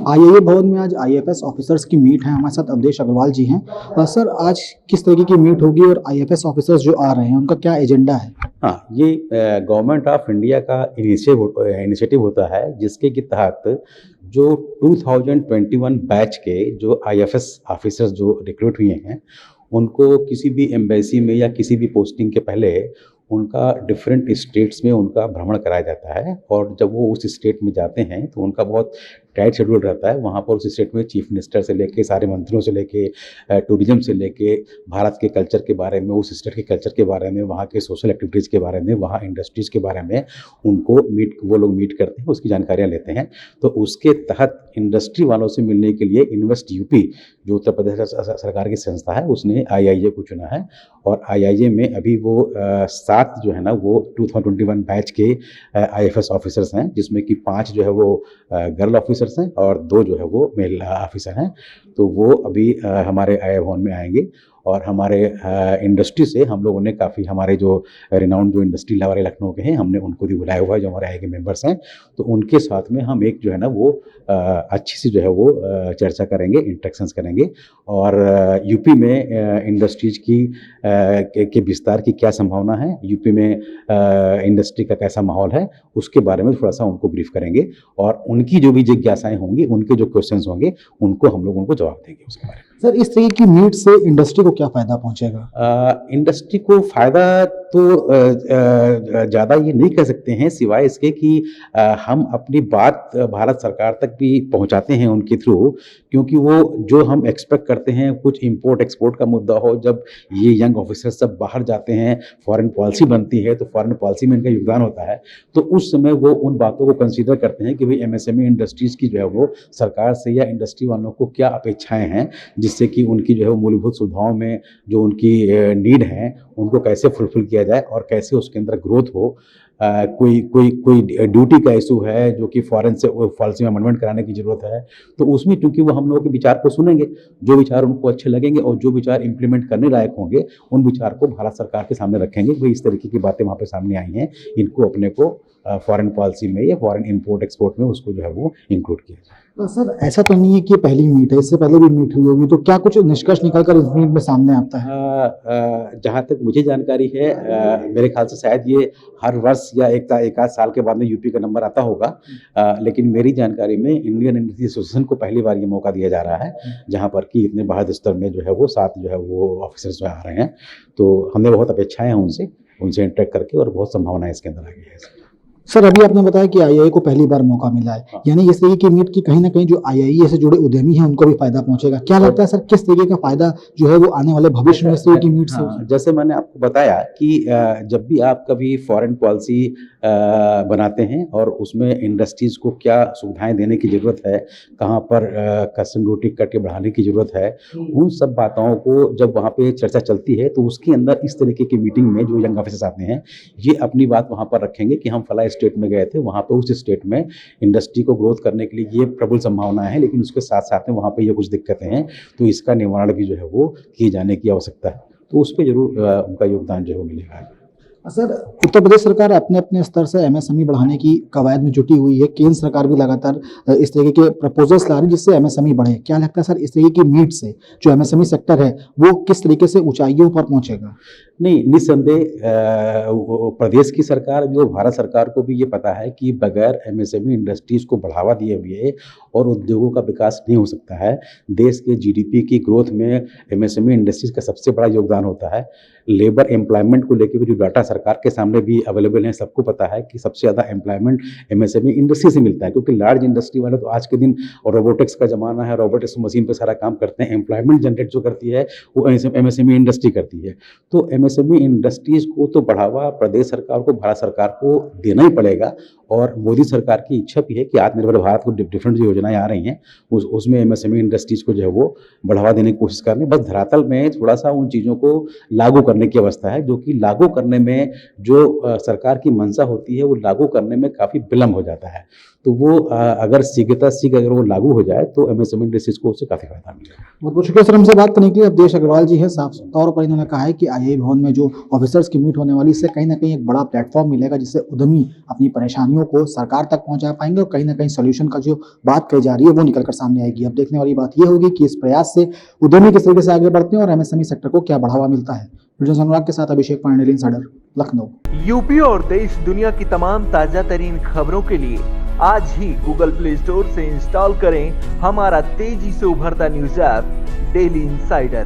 IIA भवन में आज आईएफएस ऑफिसर्स की मीट है। हमारे साथ अवधेश अग्रवाल जी हैं। सर, आज किस तरीके की मीट होगी और आईएफएस ऑफिसर्स जो आ रहे हैं उनका क्या एजेंडा है? हाँ, ये गवर्नमेंट ऑफ इंडिया का इनिशिएटिव होता है, जिसके के तहत जो 2021 बैच के जो आईएफएस ऑफिसर्स जो रिक्रूट हुए हैं, उनको किसी भी एम्बेसी में या किसी भी पोस्टिंग के पहले उनका डिफरेंट स्टेट्स में उनका भ्रमण कराया जाता है। और जब वो उस स्टेट में जाते हैं तो उनका बहुत टाइट शेड्यूल रहता है। वहाँ पर उस स्टेट में चीफ मिनिस्टर से लेके सारे मंत्रियों से लेके टूरिज्म से लेके भारत के कल्चर के बारे में, उस स्टेट के कल्चर के बारे में, वहाँ के सोशल एक्टिविटीज़ के बारे में, वहाँ इंडस्ट्रीज़ के बारे में वो लोग मीट करते हैं, उसकी जानकारियाँ लेते हैं। तो उसके तहत इंडस्ट्री वालों से मिलने के लिए इन्वेस्ट यूपी जो उत्तर प्रदेश सरकार की संस्था है, उसने आईआईए को चुना है। और आईआईए में अभी वो 7 जो है ना वो 2021 बैच के आईएफएस ऑफिसर्स हैं, जिसमें कि 5 जो है वो गर्ल ऑफिसर्स हैं और 2 जो है वो मेल ऑफिसर हैं। तो वो अभी हमारे आईआईए भवन में आएंगे। और हमारे इंडस्ट्री से हम लोगों ने काफ़ी, हमारे जो रिनाउंड जो इंडस्ट्री वाले लखनऊ के हैं, हमने उनको भी बुलाया हुआ है, जो हमारे आईआईए के मेंबर्स हैं। तो उनके साथ में हम एक जो है ना वो अच्छी सी जो है वो चर्चा करेंगे, इंटरेक्शंस करेंगे। और यूपी में इंडस्ट्रीज की के विस्तार की क्या संभावना है, यूपी में इंडस्ट्री का कैसा माहौल है, उसके बारे में थोड़ा सा उनको ब्रीफ करेंगे। और उनकी जो भी जिज्ञासाएं होंगी, उनके जो क्वेश्चंस होंगे, उनको हम लोग उनको जवाब देंगे उसके बारे में। सर, इस तरीके की मीट से इंडस्ट्री को क्या फायदा पहुंचेगा? इंडस्ट्री को फ़ायदा तो ज़्यादा ये नहीं कह सकते हैं, सिवाय इसके कि हम अपनी बात भारत सरकार तक भी पहुंचाते हैं उनके थ्रू। क्योंकि वो जो हम एक्सपेक्ट करते हैं, कुछ इंपोर्ट एक्सपोर्ट का मुद्दा हो, जब ये यंग ऑफिसर सब बाहर जाते हैं, फॉरेन पॉलिसी बनती है, तो फॉरेन पॉलिसी में इनका योगदान होता है। तो उस समय वो उन बातों को कंसीडर करते हैं कि भाई एमएसएमई इंडस्ट्रीज़ की जो है वो सरकार से या इंडस्ट्री वालों को क्या अपेक्षाएँ हैं, जिससे कि उनकी जो है वो मूलभूत सुविधाओं में जो उनकी नीड है, उनको कैसे फुलफिल किया जाए और कैसे उसके अंदर ग्रोथ हो। कोई ड्यूटी का इशू है जो कि फॉरेन से पॉलिसी में अमेंडमेंट कराने की ज़रूरत है, तो उसमें क्योंकि वो हम लोगों के विचार को सुनेंगे, जो विचार उनको अच्छे लगेंगे और जो विचार इंप्लीमेंट करने लायक होंगे, उन विचार को भारत सरकार के सामने रखेंगे। भाई इस तरीके की बातें वहाँ पे सामने आई हैं, इनको अपने को फॉरेन पॉलिसी में या फॉरेन इंपोर्ट एक्सपोर्ट में उसको जो है वो इंक्लूड किया जाए। सर, ऐसा तो नहीं है कि पहली मीट है, इससे पहले भी मीट हुई होगी, तो क्या कुछ निष्कर्ष निकलकर इस मीट में सामने आता है? जहाँ तक मुझे जानकारी है, मेरे ख्याल से शायद ये हर वर्ष या एक आध साल के बाद में यूपी का नंबर आता होगा। लेकिन मेरी जानकारी में इंडियन इंडस्ट्री एसोसिएशन को पहली बार ये मौका दिया जा रहा है, जहाँ पर कि इतने बड़े स्तर में जो है वो 7 जो है वो ऑफिसर्स आ रहे हैं। तो हमें बहुत अपेक्षाएं हैं उनसे इंटरेक्ट करके, और बहुत संभावना इसके अंदर आगे है। सर, अभी आपने बताया कि आईआईए को पहली बार मौका मिला है, यानी इस तरीके की मीट की कहीं ना कहीं जो आईआईए से जुड़े उद्यमी हैं उनको भी फायदा पहुंचेगा। क्या लगता है सर, किस तरीके का फायदा जो है वो आने वाले भविष्य में इस तरीके की मीट से? जैसे मैंने आपको बताया कि जब भी आप कभी फॉरेन पॉलिसी बनाते हैं और उसमें इंडस्ट्रीज़ को क्या सुविधाएं देने की ज़रूरत है, कहाँ पर कस्टम ड्यूटी कट के बढ़ाने की ज़रूरत है, उन सब बातों को जब वहाँ पे चर्चा चलती है, तो उसके अंदर इस तरीके की मीटिंग में जो यंग ऑफिसर्स आते हैं, ये अपनी बात वहाँ पर रखेंगे कि हम फला स्टेट में गए थे, वहाँ पे उस स्टेट में इंडस्ट्री को ग्रोथ करने के लिए ये प्रबल संभावनाएं हैं, लेकिन उसके साथ साथ में वहाँ पे ये कुछ दिक्कतें हैं, तो इसका निवारण भी जो है वो किए जाने की आवश्यकता है। तो उस पर जरूर उनका योगदान जो है वो मिलेगा। सर, उत्तर प्रदेश सरकार अपने अपने स्तर से एमएसएमई बढ़ाने की कवायद में जुटी हुई है। केंद्र सरकार भी लगातार इस तरीके के प्रपोजल्स ला रही है जिससे एमएसएमई बढ़े। क्या लगता है सर, इस तरीके की मीट से जो एमएसएमई सेक्टर है वो किस तरीके से ऊंचाइयों पर पहुंचेगा? नहीं, निस्संदेह प्रदेश की सरकार भी और भारत सरकार को भी ये पता है कि बगैर एमएसएमई इंडस्ट्रीज को बढ़ावा दिए हुए और उद्योगों का विकास नहीं हो सकता है। देश के जीडीपी की ग्रोथ में एमएसएमई इंडस्ट्रीज का सबसे बड़ा योगदान होता है। लेबर एम्प्लॉयमेंट को लेकर भी जो डाटा सरकार के सामने भी अवेलेबल है, सबको पता है कि सबसे ज़्यादा एम्प्लॉयमेंट एमएसएमई इंडस्ट्री से मिलता है, क्योंकि लार्ज इंडस्ट्री वाले तो आज के दिन, और रोबोटिक्स का ज़माना है, रोबोटिक्स मशीन पे सारा काम करते हैं, एम्प्लॉयमेंट जनरेट जो करती है वो एमएसएमई इंडस्ट्री करती है। तो एमएसएमई इंडस्ट्रीज को तो बढ़ावा प्रदेश सरकार को, भारत सरकार को देना ही पड़ेगा। और मोदी सरकार की इच्छा भी है कि आत्मनिर्भर भारत को डिफरेंट जो योजनाएं आ रही हैं उसमें एमएसएमई इंडस्ट्रीज को जो है वो बढ़ावा देने की कोशिश करनी। बस धरातल में थोड़ा सा उन चीज़ों को लागू करने की अवस्था है, जो कि लागू करने में जो सरकार की मंशा होती है वो लागू करने में काफ़ी विलम्ब हो जाता है। तो वो अगर शीघ्र अगर वो लागू हो जाए तो एमएसएमई इंडस्ट्रीज को उससे काफ़ी फायदा मिलेगा। बहुत बहुत शुक्रिया सर, हमसे बात करने के लिए। अवधेश अग्रवाल जी है। साफ तौर पर इन्होंने कहा है कि आईआईए भवन में जो ऑफिसर्स की मीट होने वाली, इससे कहीं ना कहीं एक बड़ा प्लेटफॉर्म मिलेगा जिससे उद्यमी अपनी परेशानियों उद्यमियों को सरकार तक पहुंचा पाएंगे और कहीं ना कहीं सोल्यूशन का जो बात कही जा रही है वो निकलकर सामने आएगी। अब देखने वाली बात ये होगी कि इस प्रयास से उद्यमी किस तरीके से आगे बढ़ते हैं और एमएसएमई सेक्टर को क्या बढ़ावा मिलता है। वीडियो अनुराग के साथ अभिषेक पांडे, इनसाइडर, लखनऊ। यूपी और देश दुनिया की तमाम ताजा तरीन खबरों के लिए आज ही गूगल प्ले स्टोर से इंस्टॉल करें हमारा तेजी से उभरता न्यूज ऐप डेली इनसाइडर।